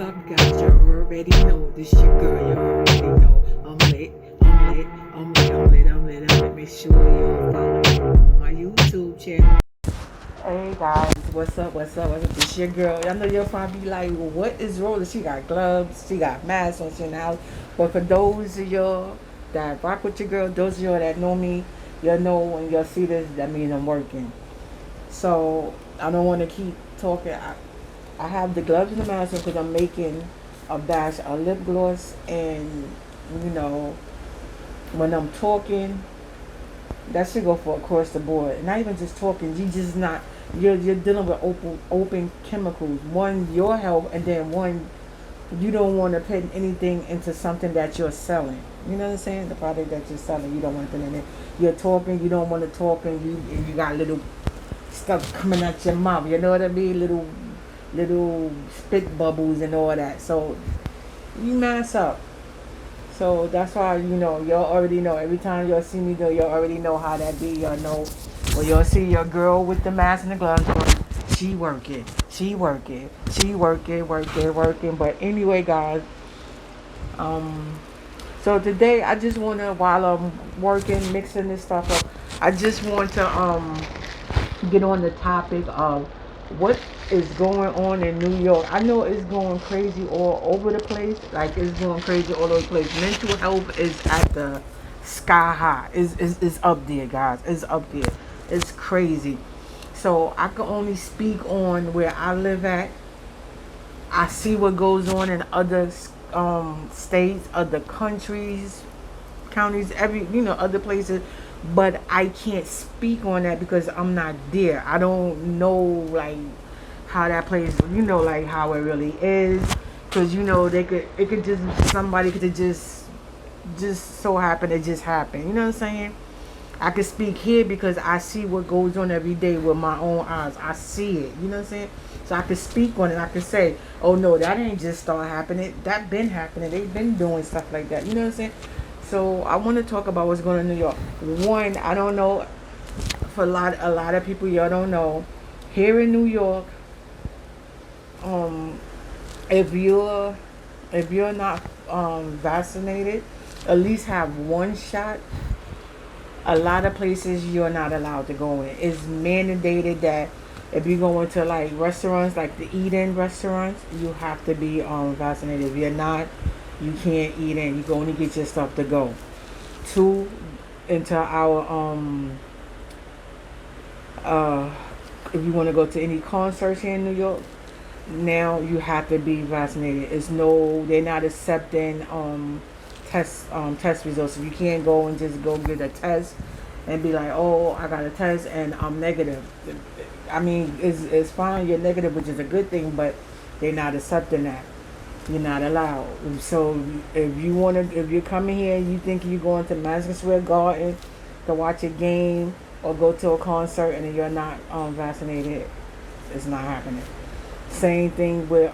up, guys? You already know this your girl. You already know I'm lit, I'm lit, I'm lit, I'm lit, I'm lit, I'm lit. Make sure you follow me on my YouTube channel. Hey guys, what's up? What's up? What's up? This your girl. I know you'll probably be like, well, what is rolling? She got gloves, she got masks on, she in the house. But for those of y'all that rock with your girl, those of y'all that know me, you'll know when y'all see this, that means I'm working. So I don't want to keep talking. I have the gloves and the mask because I'm making a batch of lip gloss, and you know, when I'm talking, that should go for across the board. Not even just talking. You just not. You're dealing with open chemicals. One, your health, and then one, you don't want to put anything into something that you're selling. You know what I'm saying? The product that you're selling, you don't want to put in it. You're talking. You don't want to talk, and you got little stuff coming out your mouth. You know what I mean? Little spit bubbles and all that. So you mess up. So that's why, y'all already know. Every time y'all see me, though, y'all already know how that be. Y'all know when y'all see your girl with the mask and the gloves on, she working, she working, she working. But anyway, guys, so today I just want to, while I'm working, mixing this stuff up, I just want to get on the topic of what is going on in New York. I know it's going crazy all over the place. Like, it's going crazy all over the place. Mental health is at the sky high. Is up there, guys. It's up there. It's crazy. So I can only speak on where I live at. I see what goes on in other states, other countries, counties, other places. But I can't speak on that because I'm not there. I don't know, like, how that place, like how it really is. Because it could just, somebody could just so happen it just happened. You know what I'm saying? I can speak here because I see what goes on every day with my own eyes. I see it. You know what I'm saying? So I can speak on it. I can say, oh no, that ain't just start happening. That been happening. They've been doing stuff like that. You know what I'm saying? So I want to talk about what's going on in New York. One, I don't know, for a lot of people, y'all don't know. Here in New York, if you're not vaccinated, at least have one shot. A lot of places you're not allowed to go in. It's mandated that if you go into like restaurants, like the eat-in restaurants, you have to be vaccinated. If you're not, you can't eat in. You can only get your stuff to go. Two, into our if you want to go to any concerts here in New York, now you have to be vaccinated. They're not accepting test results. So you can't go and just go get a test and be like, oh, I got a test and I'm negative. I mean, it's fine, you're negative, which is a good thing, but they're not accepting that. You're not allowed. So if you're coming here and you think you're going to Madison Square Garden to watch a game or go to a concert and you're not vaccinated, it's not happening. Same thing with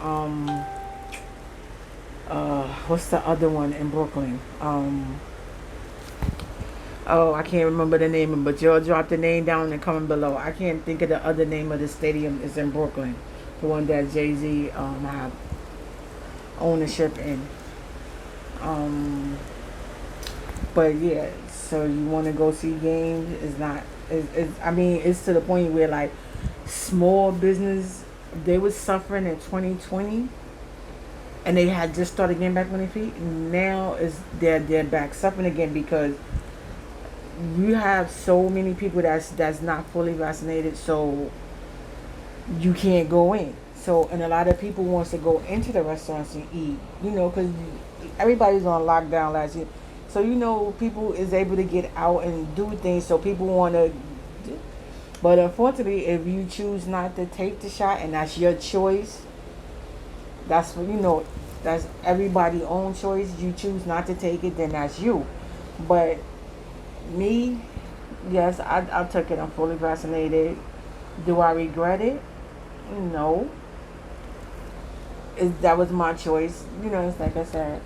what's the other one in Brooklyn? Oh, I can't remember the name, but y'all drop the name down and comment below. I can't think of the other name of the stadium. It's in Brooklyn, the one that Jay-Z have ownership in. But yeah, so you want to go see games? It's not. I mean, it's to the point where like small business, they was suffering in 2020, and they had just started getting back on their feet. Now they're back suffering again because you have so many people that's not fully vaccinated, so you can't go in. So, and a lot of people wants to go into the restaurants and eat, because everybody's on lockdown last year. So, people is able to get out and do things, so people want to. But unfortunately, if you choose not to take the shot, and that's your choice, that's that's everybody's own choice. You choose not to take it, then that's you. But me, yes, I took it. I'm fully vaccinated. Do I regret it? No. That was my choice. It's like I said.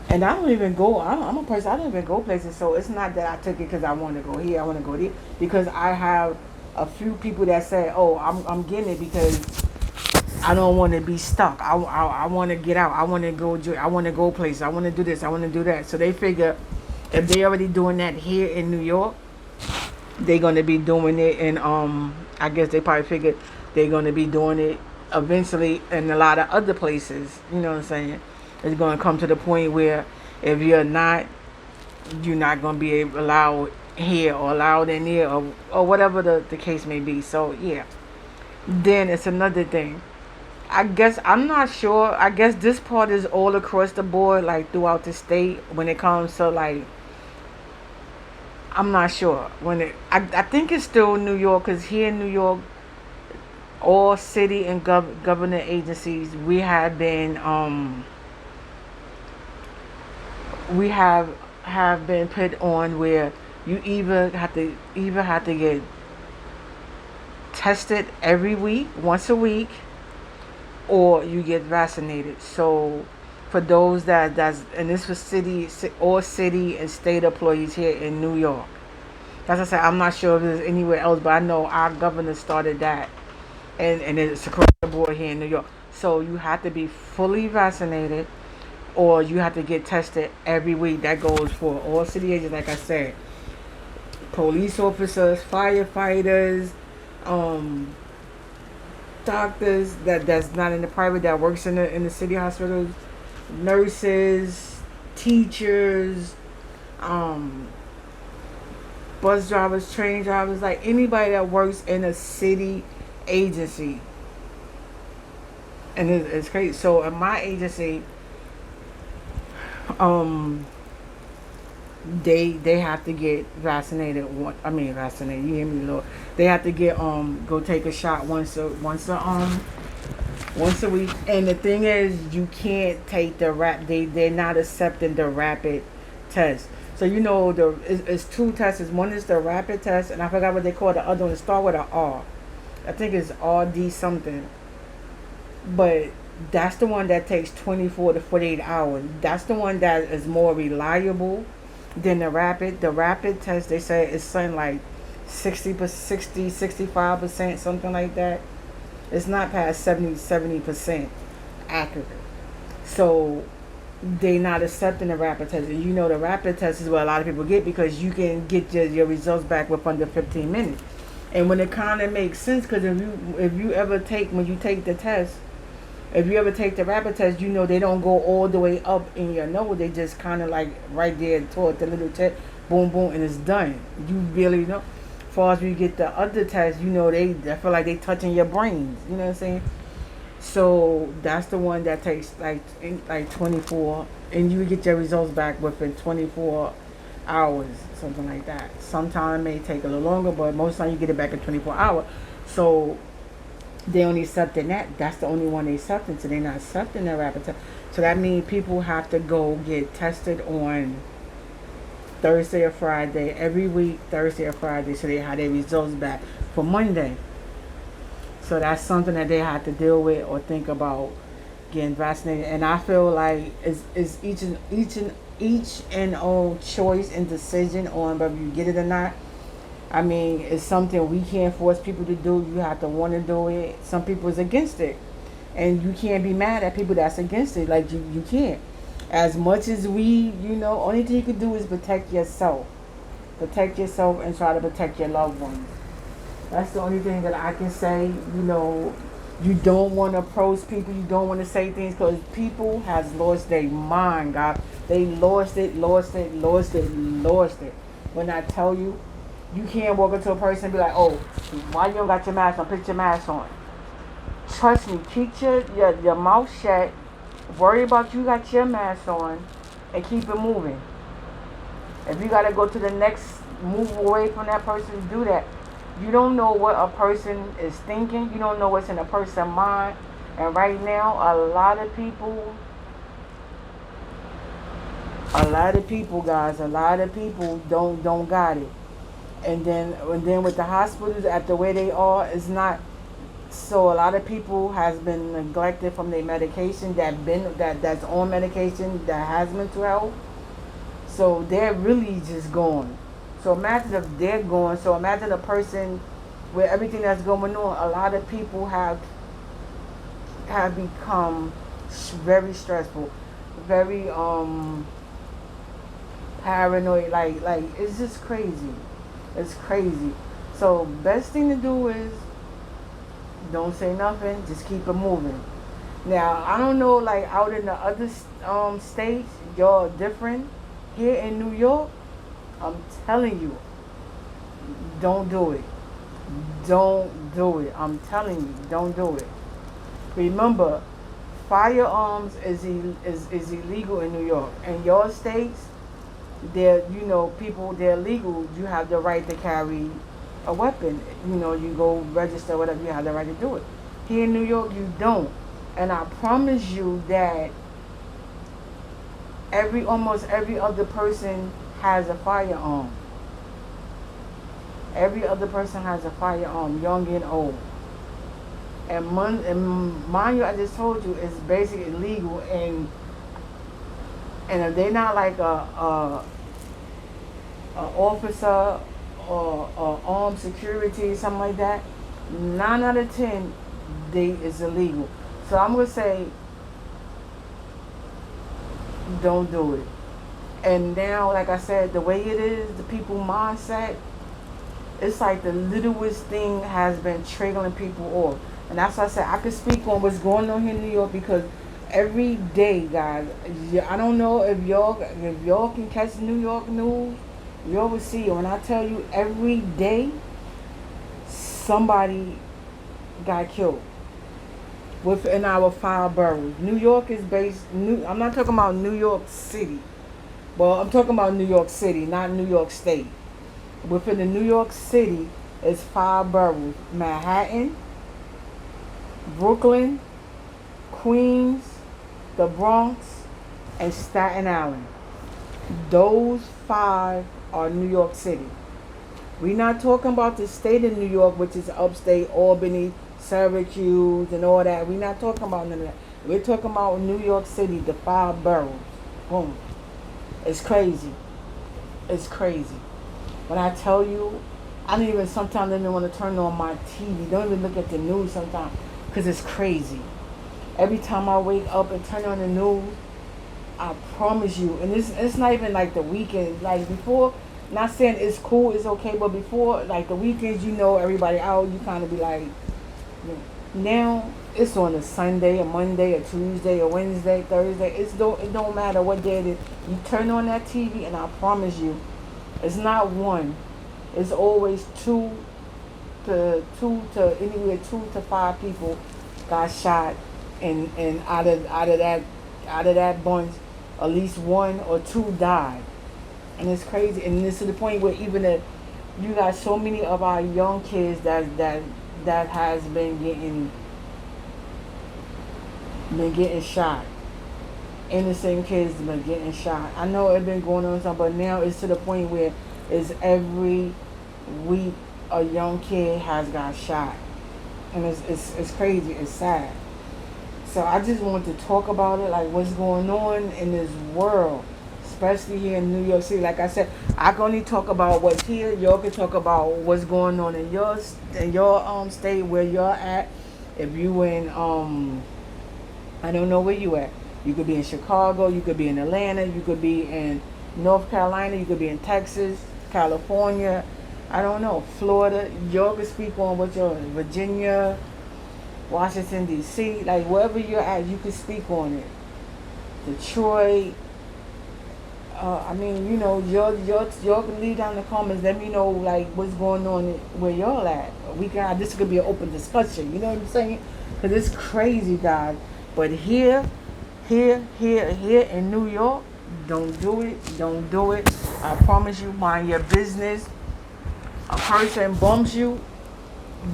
And I don't even go. I'm a person. I don't even go places. So it's not that I took it because I want to go here. I want to go there. Because I have a few people that say, "Oh, I'm getting it because I don't want to be stuck. I want to get out. I want to go. I want to go places. I want to do this. I want to do that. So they figure if they already doing that here in New York, they're gonna be doing it in I guess they probably figured they're gonna be doing it eventually in a lot of other places. You know what I'm saying? It's gonna come to the point where if you're not gonna be allowed here or allowed in here or whatever the case may be. So yeah. Then it's another thing. I guess I'm not sure. I guess this part is all across the board, like throughout the state when it comes to like I'm not sure I think it's still New York because here in New York, all city and government agencies we have been put on where you either have to get tested every week, once a week, or you get vaccinated. So for those that's and this was all city and state employees here in New York. As I said, I'm not sure if there's anywhere else, but I know our governor started that, and it's across the board here in New York. So you have to be fully vaccinated, or you have to get tested every week. That goes for all city agents, like I said, police officers, firefighters, doctors that's not in the private that works in the city hospitals, nurses, teachers, bus drivers, train drivers, like anybody that works in a city agency. And it's crazy. So in my agency, they have to get vaccinated. Vaccinated. You hear me, Lord? They have to get go take a shot once a week. And the thing is, you can't take the they're not accepting the rapid test. So you know it's two tests. One is the rapid test, and I forgot what they call the other one. It start with an R. I think it's RD something. But that's the one that takes 24 to 48 hours. That's the one that is more reliable than the rapid. The rapid test, they say, is something like 65%, something like that. It's not past 70% accurate. So they not accepting the rapid test. And you know the rapid test is what a lot of people get because you can get your results back with under 15 minutes. And when it kind of makes sense, because if you ever take the test, if you ever take the rapid test, you know they don't go all the way up in your nose. They just kind of like right there toward the little tip, boom, boom, and it's done. You really know. As far as you get the other test, you know I feel like they touching your brains. You know what I'm saying? So that's the one that takes like 24, and you get your results back within 24 hours, something like that. Sometimes it may take a little longer, but most of the time you get it back in 24 hours. So they only accepting that. That's the only one they accepting. So they're not accepting the rapid test. So that means people have to go get tested on Thursday or Friday every week, Thursday or Friday, so they have their results back for Monday. So that's something that they have to deal with or think about getting vaccinated. And I feel like it's each and all choice and decision on whether you get it or not. I mean, it's something we can't force people to do. You have to want to do it. Some people is against it, and you can't be mad at people that's against it. Like you can't. As much as only thing you can do is protect yourself and try to protect your loved ones. That's the only thing that I can say. You don't want to approach people. You don't want to say things because people has lost their mind, God. They lost it. When I tell you, you can't walk into a person and be like, oh, why you don't got your mask on? Put your mask on. Trust me, keep your mouth shut. Worry about you got your mask on and keep it moving. If you got to go to the next, move away from that person, do that. You don't know what a person is thinking. You don't know what's in a person's mind. And right now, a lot of people, guys, don't got it. And then with the hospitals at the way they are, it's not. So a lot of people has been neglected from their medication that's on medication that has mental health. So they're really just gone. So imagine if they're gone. So imagine a person with everything that's going on. A lot of people have have become very stressful, very paranoid. Like it's just crazy. It's crazy. So best thing to do is don't say nothing. Just keep it moving. Now I don't know, like out in the other states, y'all different. Here in New York, I'm telling you, don't do it. Don't do it. I'm telling you, don't do it. Remember, firearms is illegal in New York. In your states, people, they're legal. You have the right to carry a weapon. You go register, whatever, you have the right to do it. Here in New York, you don't. And I promise you that almost every other person has a firearm. Every other person has a firearm, young and old. And mind you, I just told you, it's basically illegal. And if they're not like a officer or armed security, something like that, 9 out of 10, is illegal. So I'm gonna say, don't do it. And now, like I said, the way it is, the people mindset, it's like the littlest thing has been triggering people off. And that's why I said I could speak on what's going on here in New York, because every day, guys, I don't know if y'all can catch New York news, y'all will see. When I tell you, every day somebody got killed within our 5 boroughs. New York is I'm not talking about New York City. Well, I'm talking about New York City, not New York State. Within the New York City is 5 boroughs: Manhattan, Brooklyn, Queens, the Bronx, and Staten Island. Those 5 are New York City. We're not talking about the state of New York, which is upstate, Albany, Syracuse, and all that. We're not talking about none of that. We're talking about New York City, the 5 boroughs. Boom. It's crazy. It's crazy. When I tell you, I don't even want to turn on my TV. Don't even look at the news sometimes, because it's crazy. Every time I wake up and turn on the news, I promise you, and it's not even like the weekend. Like before, not saying it's cool, it's okay, but before, like the weekends, everybody out, you kind of be like, now it's on a Sunday, a Monday, a Tuesday, a Wednesday, Thursday. It don't matter what day it is. You turn on that TV, and I promise you, it's not one. It's always two to anywhere 2 to 5 people got shot, and out of that bunch, at least 1 or 2 died. And it's crazy. And it's to the point where even if you got so many of our young kids that has been getting shot. Innocent kids been getting shot. I know it's been going on something, but now it's to the point where it's every week a young kid has got shot. And it's crazy. It's sad. So I just want to talk about it, like what's going on in this world, especially here in New York City. Like I said, I can only talk about what's here. Y'all can talk about what's going on in your state where you're at. If you in I don't know where you at. You could be in Chicago. You could be in Atlanta. You could be in North Carolina. You could be in Texas, California. I don't know, Florida. Y'all can speak on what you're in. Virginia, Washington D.C. Like wherever you're at, you can speak on it. Detroit. Y'all can leave down in the comments. Let me know like what's going on where y'all at. This could be an open discussion. You know what I'm saying? Because it's crazy, guys. But here in New York, don't do it. Don't do it. I promise you, mind your business. A person bumps you,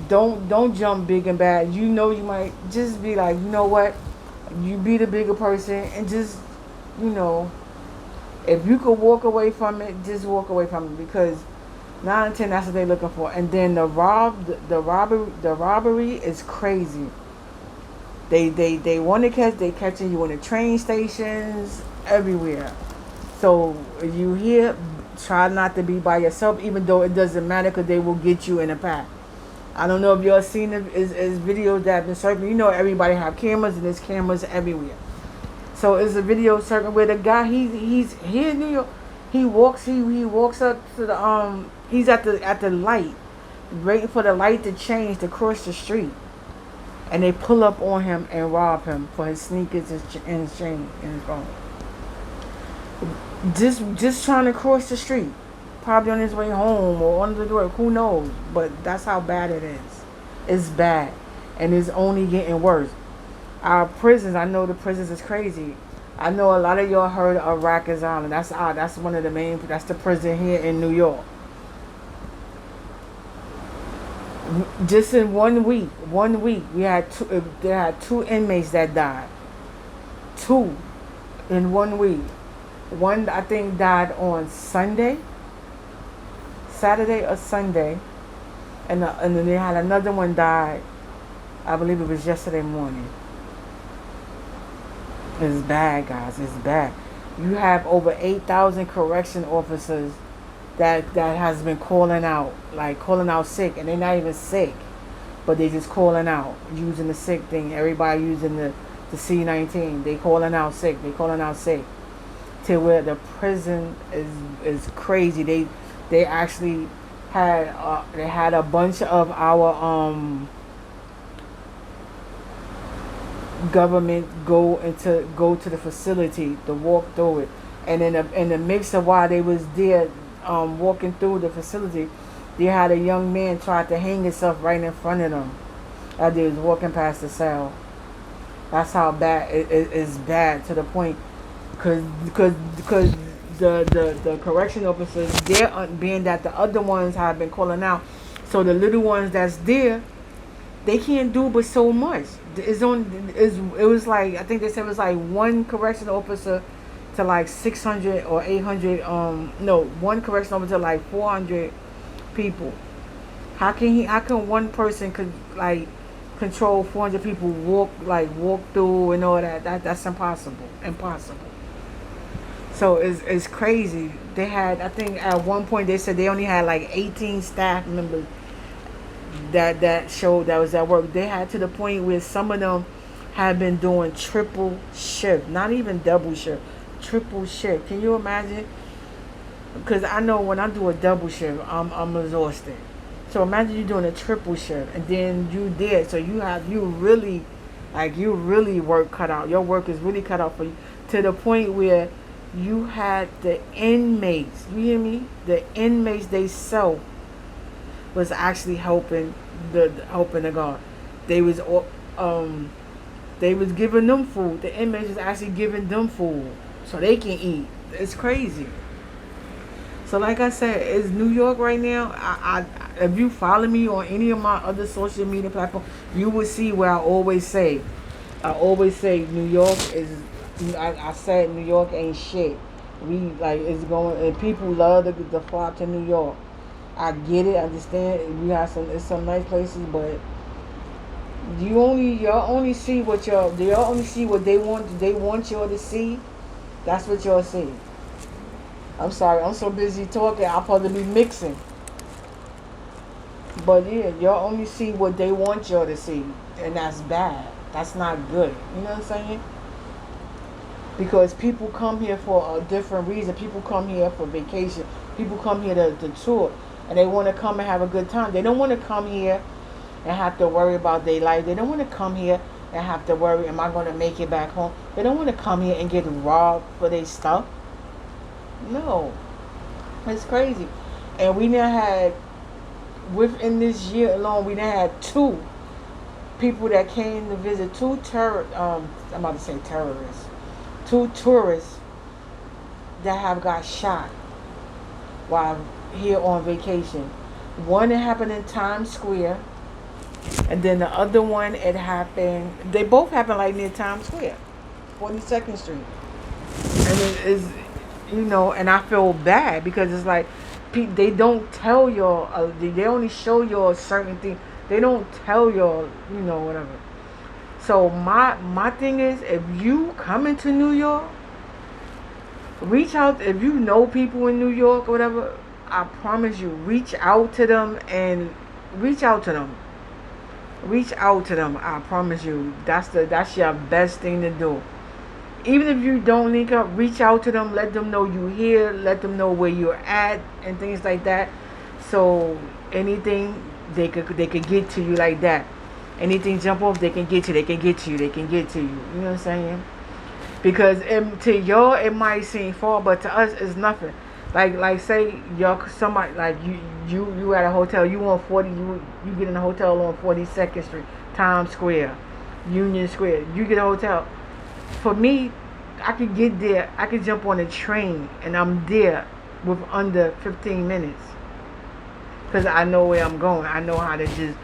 don't jump big and bad. You might just be like, you know what? You be the bigger person and just, if you could walk away from it, just walk away from it, because 9 out of 10, that's what they're looking for. And then the robbery is crazy. They want to they catching you in the train stations, everywhere. So if you here, try not to be by yourself, even though it doesn't matter, because they will get you in a pack. I don't know if y'all seen it. Is videos that have been circling. You know, everybody have cameras, and there's cameras everywhere. So it's a video circling where the guy he's here in New York. He walks up to the he's at the light, waiting for the light to change to cross the street, and they pull up on him and rob him for his sneakers and his chain and his phone. Just trying to cross the street, probably on his way home or on the door. Who knows? But that's how bad it is. It's bad, and it's only getting worse. Our prisons, I know the prisons is crazy. I know a lot of y'all heard of Rikers Island. That's one of the main. That's the prison here in New York. Just in 1 week, we had there had 2 inmates that died. 2 in 1 week. One I think died on Saturday or Sunday, and then they had another one died. I believe it was yesterday morning. It's bad, guys. It's bad. You have over 8,000 correction officers that has been calling out sick, and they're not even sick, but they just calling out using the sick thing. Everybody using the C-19. They calling out sick. To where the prison is crazy. They actually had a bunch of our government go to the facility to walk through it, and in the mix of while they was there walking through the facility, they had a young man try to hang himself right in front of them as they was walking past the cell. That's how bad it is. Bad to the point, because the correction officers, they're being that the other ones have been calling out, so the little ones that's there, they can't do but so much. It was like, I think they said it was like one correction officer to like 600 or 800. One correction officer to like 400 people. How can one person could like control 400 people, walk through and all that? That's impossible. So it's crazy. They had, I think at one point they said they only had like 18 staff members that showed that was at work. They had to the point where some of them have been doing triple shift, not even double shift, triple shift. Can you imagine? Because I know when I do a double shift, I'm exhausted. So imagine you doing a triple shift, and then you did. So you really work cut out. Your work is really cut out for you, to the point where you had the inmates. You hear me? The inmates they self was actually helping the guard. They was giving them food. The inmates was actually giving them food so they can eat. It's crazy. So like I said, it's New York right now. I if you follow me on any of my other social media platforms, you will see where I always say New York is. I said New York ain't shit. It's going, and people love the fly to New York. I get it, I understand. We have some nice places, but y'all only see what they want y'all to see. That's what y'all see. I'm sorry, I'm so busy talking. I'm supposed to be mixing. But yeah, y'all only see what they want y'all to see, and that's bad. That's not good. You know what I'm saying? Because people come here for a different reason. People come here for vacation. People come here to tour, and they want to come and have a good time. They don't want to come here and have to worry about their life. They don't want to come here and have to worry, am I going to make it back home? They don't want to come here and get robbed for their stuff. No. It's crazy. And we now had, within this year alone, we now had 2 people that came to visit, 2 I'm about to say terrorists. 2 tourists that have got shot while here on vacation. One, it happened in Times Square, and then the other one, they both happened like near Times Square, 42nd Street. And it is, and I feel bad because it's like, they don't tell y'all, they only show y'all certain things. They don't tell y'all, whatever. So my thing is, if you come into New York, reach out. If you know people in New York or whatever, I promise you, reach out to them. Reach out to them. I promise you, that's your best thing to do. Even if you don't link up, reach out to them. Let them know you here. Let them know where you're at and things like that. So anything they could get to you like that. Anything jump off, they can get you. They can get to you. They can get to you. You know what I'm saying? Because to y'all it might seem far, but to us it's nothing. Like say y'all somebody like you at a hotel, you on 40, you get in a hotel on 42nd Street, Times Square, Union Square. You get a hotel. For me, I could get there. I could jump on a train and I'm there with under 15 minutes because I know where I'm going. I know how to just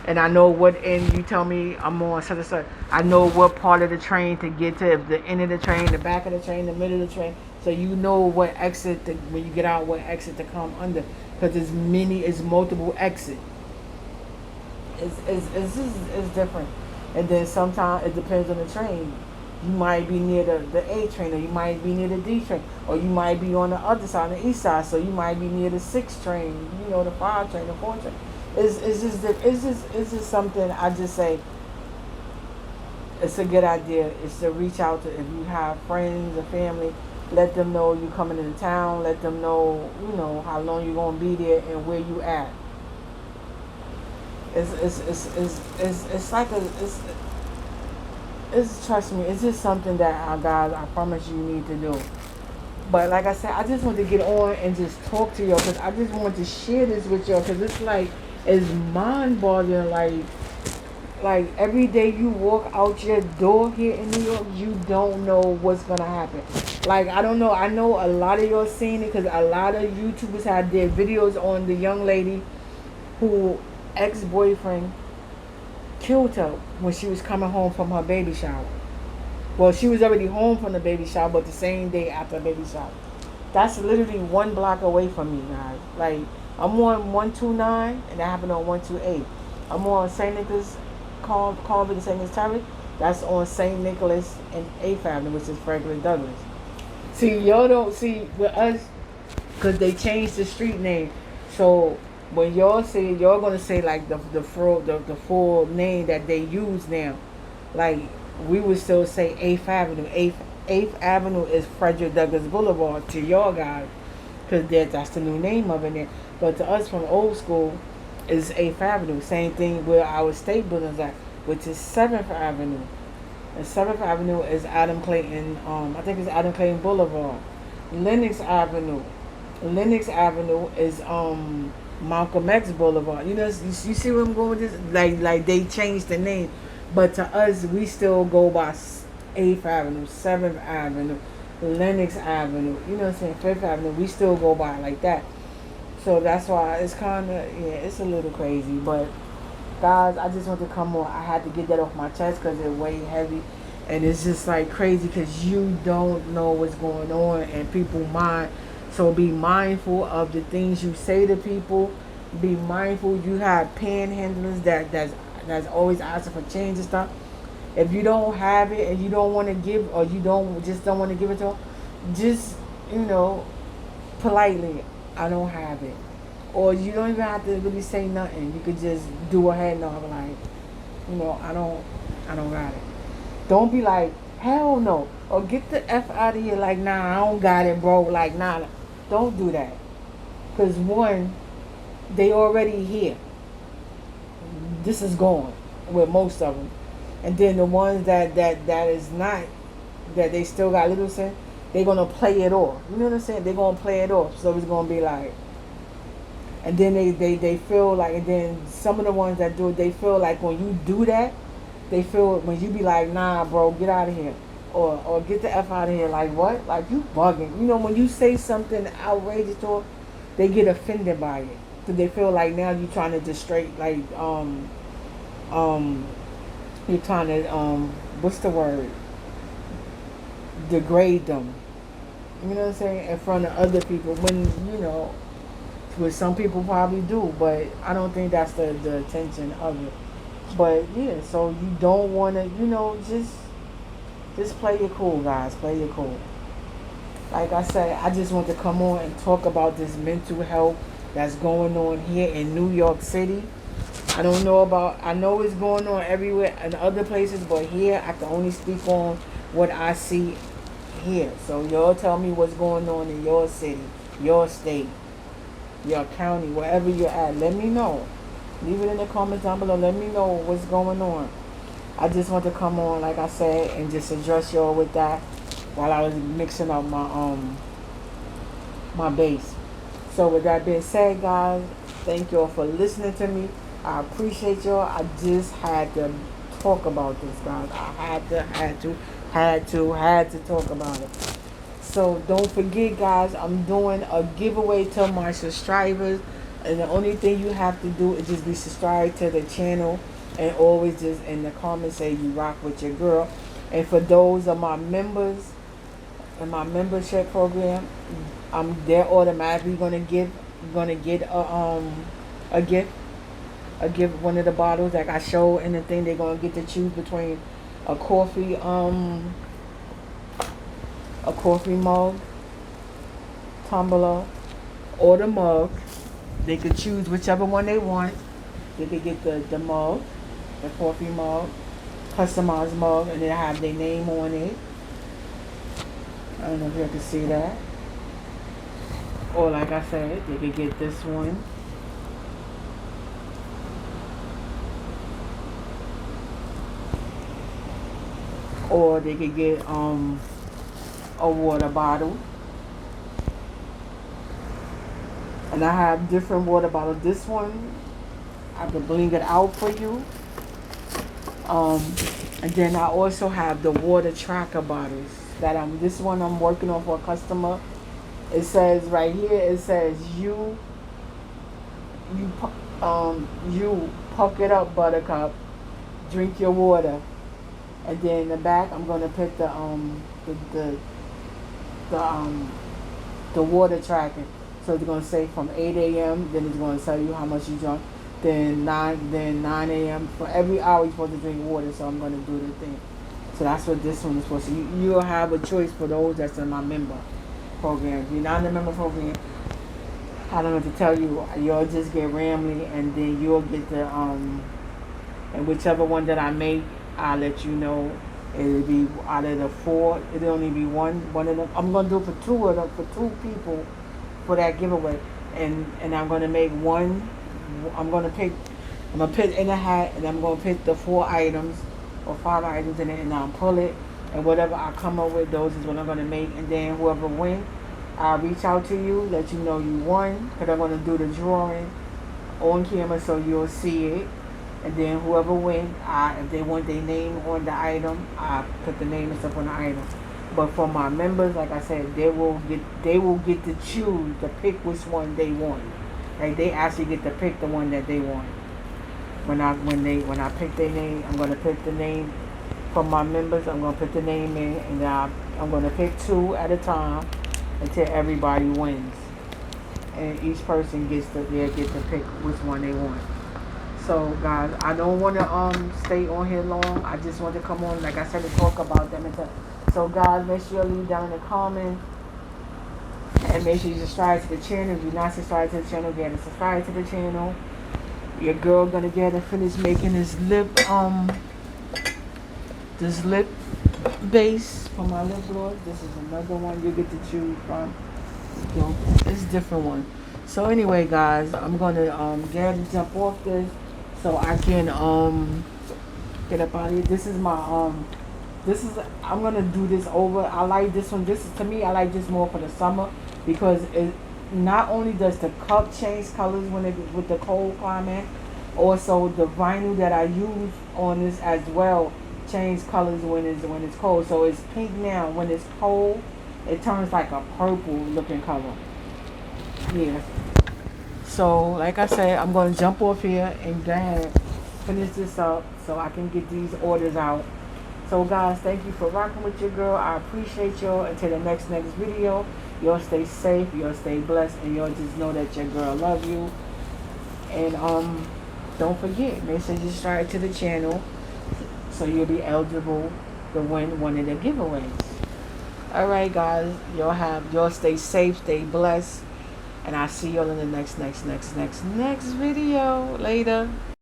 and I know what end you tell me I'm on such and such. I know what part of the train to get to, if the end of the train, the back of the train, the middle of the train. So you know what exit to, when you get out, what exit to come under, because it's multiple exits. It's different, and then sometimes it depends on the train. You might be near the A train, or you might be near the D train, or you might be on the other side, the east side. So you might be near the 6 train, the 5 train, the 4 train. It's just something I just say. It's a good idea. It's to reach out to, if you have friends or family, let them know you coming into town. Let them know how long you're gonna be there and where you at. It's like it's trust me. It's just something that guys, I promise you need to do. But like I said, I just want to get on and just talk to y'all because I just want to share this with y'all because it's mind-boggling. Like every day you walk out your door here in New York, you don't know what's gonna happen. Like I don't know. I know a lot of y'all seen it because a lot of YouTubers had their videos on the young lady who ex-boyfriend killed her when she was coming home from her baby shower. Well, she was already home from the baby shower, but the same day after the baby shower. That's literally 1 block away from me, guys. Like, I'm on 129, and that happened on 128. I'm on St. Nicholas, Carver to St. Nicholas Terrace. That's on St. Nicholas and 8th Avenue, which is Franklin Douglas. See, y'all don't see with us, because they changed the street name. So, when y'all say, y'all going to say, like, the full name that they use now. Like, we would still say 8th Avenue. 8th Avenue is Frederick Douglass Boulevard to y'all guys, because that's the new name of it there. But to us from old school, is 8th Avenue. Same thing where our state buildings at, which is 7th Avenue. And 7th Avenue is Adam Clayton, I think it's Adam Clayton Boulevard. Lenox Avenue. Lenox Avenue is Malcolm X Boulevard. You see where I'm going with this? Like they changed the name. But to us, we still go by 8th Avenue, 7th Avenue, Lenox Avenue, you know what I'm saying, 5th Avenue. We still go by like that. So that's why it's kind of, it's a little crazy. But, guys, I just want to come on. I had to get that off my chest because it's way heavy. And it's just like crazy because you don't know what's going on and people mind. So be mindful of the things you say to people. Be mindful. You have panhandlers that's always asking for change and stuff. If you don't have it and you don't want to give, or you don't want to give it to them, just politely, I don't have it. Or you don't even have to really say nothing. You could just do a head nod like, I don't got it. Don't be like, hell no, or get the F out of here like, nah, I don't got it, bro. Like, nah. Don't do that. Because one, they already here. This is gone with most of them. And then the ones that is not, that they still got little sense, they're going to play it off. You know what I'm saying? They're going to play it off. So it's going to be like, and then they feel like, and then some of the ones that do it, they feel like when you do that, they feel, when you be like, nah, bro, get out of here. Or get the F out of here. Like, what? Like, you bugging. When you say something outrageous to them, they get offended by it. So they feel like now you're trying to distract, like, you're trying to, what's the word? Degrade them. You know what I'm saying? In front of other people. When, which some people probably do, but I don't think that's the intention of it. But, yeah, so you don't want to, just play it cool, guys. Play it cool. Like I said, I just want to come on and talk about this mental health that's going on here in New York City. I don't know about, I know it's going on everywhere in other places, but here I can only speak on what I see here. So y'all tell me what's going on in your city, your state, your county, wherever you're at. Let me know. Leave it in the comments down below. Let me know what's going on. I just want to come on, like I said, and just address y'all with that while I was mixing up my bass. So with that being said, guys, thank y'all for listening to me. I appreciate y'all. I just had to talk about this, guys. I had to talk about it. So don't forget, guys, I'm doing a giveaway to my subscribers, and the only thing you have to do is just be subscribed to the channel, and always just in the comments say you rock with your girl. And for those of my members in my membership program, they're automatically gonna get a gift, one of the bottles like I showed in the thing. They're gonna get to choose between a coffee mug, tumbler, or the mug. They could choose whichever one they want. They could get the mug, the coffee mug, customized mug, and they have their name on it. I don't know if you can see that. Or like I said, they could get this one. Or they could get a water bottle. And I have different water bottles. This one, I can bling it out for you. And then I also have the water tracker bottles that this one I'm working on for a customer. It says right here, it says you puck it up, buttercup, drink your water. And then in the back I'm gonna put the water tracking. So it's gonna say from 8 a.m. Then it's gonna tell you how much you drunk. Then 9 a.m. For every hour you're supposed to drink water. So I'm gonna do the thing. So that's what this one is supposed to. You'll have a choice for those that's in my member program. If you're not in the member program, I don't know what to tell you. You'll just get Ramley, and then you'll get the and whichever one that I make, I'll let you know. It'll be out of the 4. It'll only be one of them. I'm gonna do it for 2 of them, for 2 people, for that giveaway. And I'm gonna make one. I'm gonna put in a hat, and I'm gonna put the 4 items or 5 items in it, and I'll pull it. And whatever I come up with, those is what I'm gonna make. And then whoever wins, I'll reach out to you, let you know you won, because I'm gonna do the drawing on camera so you'll see it. And then whoever wins, if they want their name on the item, I put the name and stuff on the item. But for my members, like I said, they will get to choose, to pick which one they want. Like they actually get to pick the one that they want. When I pick their name, I'm gonna pick the name for my members. I'm gonna put the name in, and I'm gonna pick 2 at a time until everybody wins. And each person gets to pick which one they want. So guys, I don't want to stay on here long. I just want to come on, like I said, to talk about them. So guys, make sure you leave down in the comments, and make sure you subscribe to the channel. If you're not subscribed to the channel, get to subscribe to the channel. Your girl gonna get to finish making this lip base for my lip gloss. This is another one you get to choose from. It's a different one. So anyway, guys, I'm gonna get to jump off this so I can get up out of here. This is my I'm gonna do this over. I like this one. To me, I like this more for the summer, because it not only does the cup change colors with the cold climate, also the vinyl that I use on this as well change colors when it's cold. So it's pink now. When it's cold, it turns like a purple looking color. Yeah. So like I said, I'm going to jump off here and go ahead, finish this up so I can get these orders out. So guys, thank you for rocking with your girl. I appreciate y'all. Until the next video, y'all stay safe, y'all stay blessed, and y'all just know that your girl love you. And don't forget, make sure you subscribe to the channel so you'll be eligible to win one of the giveaways. Alright guys, y'all stay safe, stay blessed, and I'll see y'all in the next video. Later.